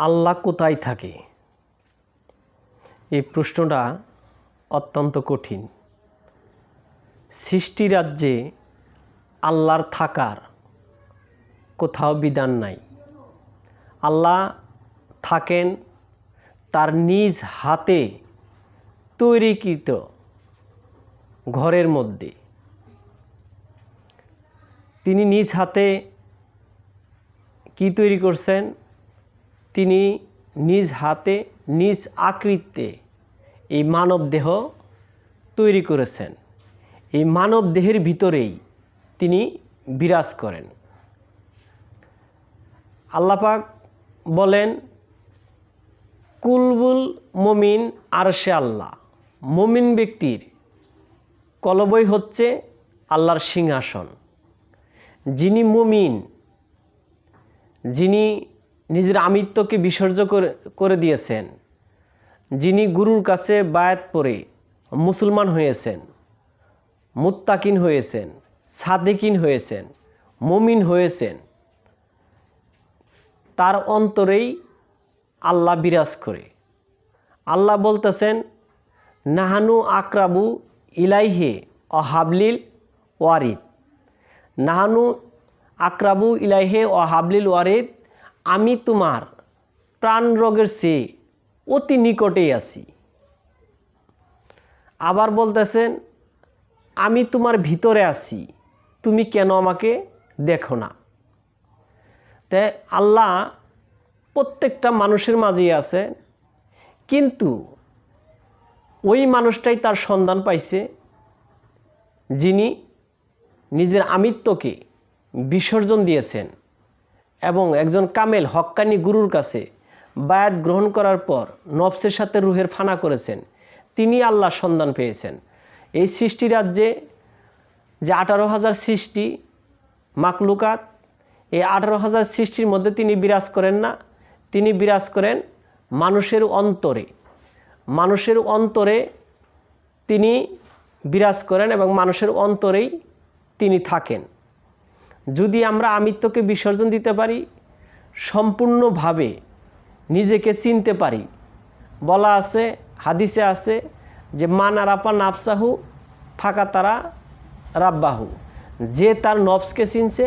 আল্লাহ কোথায় থাকে? এই প্রশ্নটা অত্যন্ত কঠিন। সৃষ্টি রাজ্যে আল্লাহর থাকার কোথাও বিধান নাই। আল্লাহ থাকেন তার নিজ হাতে তৈরিকৃত ঘরের মধ্যে। তিনি নিজ হাতে কি তৈরি করছেন? তিনি নিজ হাতে নিজ আকৃতিতে এই মানব দেহ তৈরি করেছেন। এই মানব দেহের ভিতরেই তিনি বিরাজ করেন। আল্লাহ পাক বলেন, কুলবুল মুমিন আরশে আল্লাহ। মুমিন ব্যক্তির কলবই হচ্ছে আল্লাহর সিংহাসন। যিনি মুমিন, যিনি নিজের আমিত্বকে বিসর্জন করে দিয়েছেন, যিনি গুরুর কাছে বায়াত পড়ে মুসলমান হয়েছেন, মুত্তাকিন হয়েছেন, সাদেকিন হয়েছেন, মুমিন হয়েছেন, তার অন্তরেই আল্লাহ বিরাজ করে। আল্লাহ বলতেছেন, নাহানু আকরাবু ইলাইহে অহাবলিল ওয়ারিদ। নাহানু আকরাবু ইলাইহে অহাবলিল ওয়ারিদ, আমি তোমার প্রাণ রোগের চেয়ে অতি নিকটেই আছি। আবার বলতেছেন, আমি তোমার ভিতরে আছি, তুমি কেন আমাকে দেখো না? তাই আল্লাহ প্রত্যেকটা মানুষের মাঝেই আছে, কিন্তু ওই মানুষটাই তার সন্ধান পাইছে যিনি নিজের আমিত্বকে বিসর্জন দিয়েছেন এবং একজন কামেল হক্কানি গুরুর কাছে বায়াত গ্রহণ করার পর নফসের সাথে রুহের ফানা করেছেন। তিনি আল্লাহর সন্ধান পেয়েছেন। এই সৃষ্টি রাজ্যে যে 18,000 সৃষ্টি মাকলুকাত, এই 18,000 সৃষ্টির মধ্যে তিনি বিরাজ করেন না, তিনি বিরাজ করেন মানুষের অন্তরে। মানুষের অন্তরে তিনি বিরাজ করেন এবং মানুষের অন্তরেই তিনি থাকেন। যদি আমরা আমিত্বকে বিসর্জন দিতে পারি, সম্পূর্ণভাবে নিজেকে চিনতে পারি, বলা আছে, হাদিসে আছে যে মান আরাফা নাফসাহু ফাঁকা তারা রাব্বাহু। যে তার নফসকে চিনছে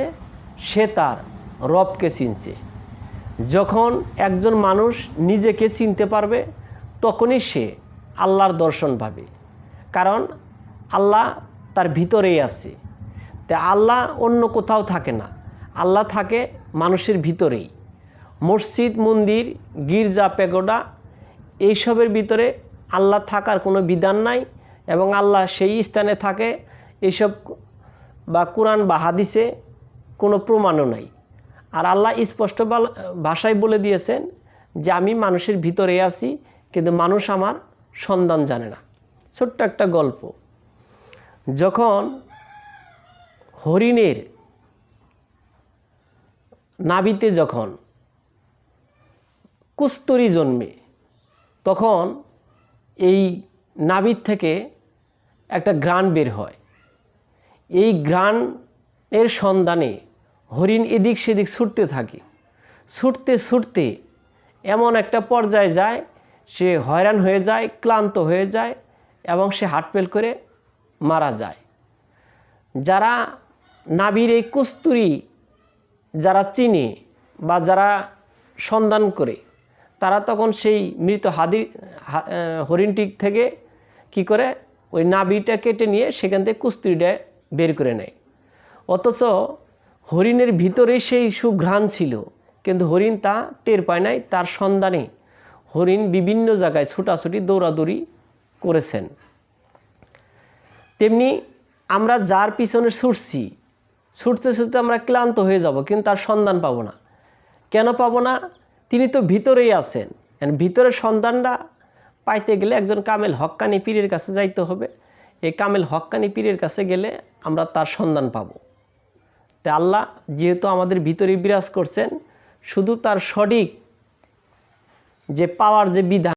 সে তার রবকে চিনছে। যখন একজন মানুষ নিজেকে চিনতে পারবে তখনই সে আল্লাহর দর্শন পাবে, কারণ আল্লাহ তার ভিতরেই আছে। তাই আল্লাহ অন্য কোথাও থাকে না, আল্লাহ থাকে মানুষের ভিতরেই। মসজিদ, মন্দির, গির্জা, পেগোডা এইসবের ভিতরে আল্লাহ থাকার কোনো বিধান নাই এবং আল্লাহ সেই স্থানে থাকে এইসব বা কোরআন বা হাদিসে কোনো প্রমাণও নাই। আর আল্লাহ স্পষ্ট ভাষায় বলে দিয়েছেন যে আমি মানুষের ভিতরে আছি, কিন্তু মানুষ আমার সন্ধান জানে না। ছোট্ট একটা গল্প, যখন হরিণের নাভিতে যখন কুস্তুরি জন্মে, তখন এই নাভির থেকে একটা ঘ্রাণ বের হয়। এই ঘ্রাণের সন্ধানে হরিণ এদিক সেদিক ছুটতে থাকে। ছুটতে ছুটতে এমন একটা পর্যায়ে যায়, সে হয়রান হয়ে যায়, ক্লান্ত হয়ে যায় এবং সে হার্টফেল করে মারা যায়। যারা নাভির এই কুস্তুরি যারা চিনে বা যারা সন্ধান করে, তারা তখন সেই মৃত হরিণটি থেকে কি করে ওই নাভিটা কেটে নিয়ে সেখান থেকে কুস্তুরিটা বের করে নেয়। অথচ হরিণের ভিতরেই সেই সুঘ্রাণ ছিল, কিন্তু হরিণ তা টের পায় নাই। তার সন্ধানে হরিণ বিভিন্ন জায়গায় ছুটাছুটি দৌড়াদৌড়ি করেছেন। তেমনি আমরা যার পিছনে ছুটছি, ছুটতে ছুটতে আমরা ক্লান্ত হয়ে যাব, কিন্তু তার সন্ধান পাবো না। কেন পাবো না? তিনি তো ভিতরেই আছেন। ভিতরের সন্ধানটা পাইতে গেলে একজন কামেল হক্কানি পীরের কাছে যাইতে হবে। এই কামেল হক্কানি পীরের কাছে গেলে আমরা তার সন্ধান পাব। তাই আল্লাহ যেহেতু আমাদের ভিতরে বিরাজ করছেন, শুধু তার সঠিক যে পাওয়ার যে বিধান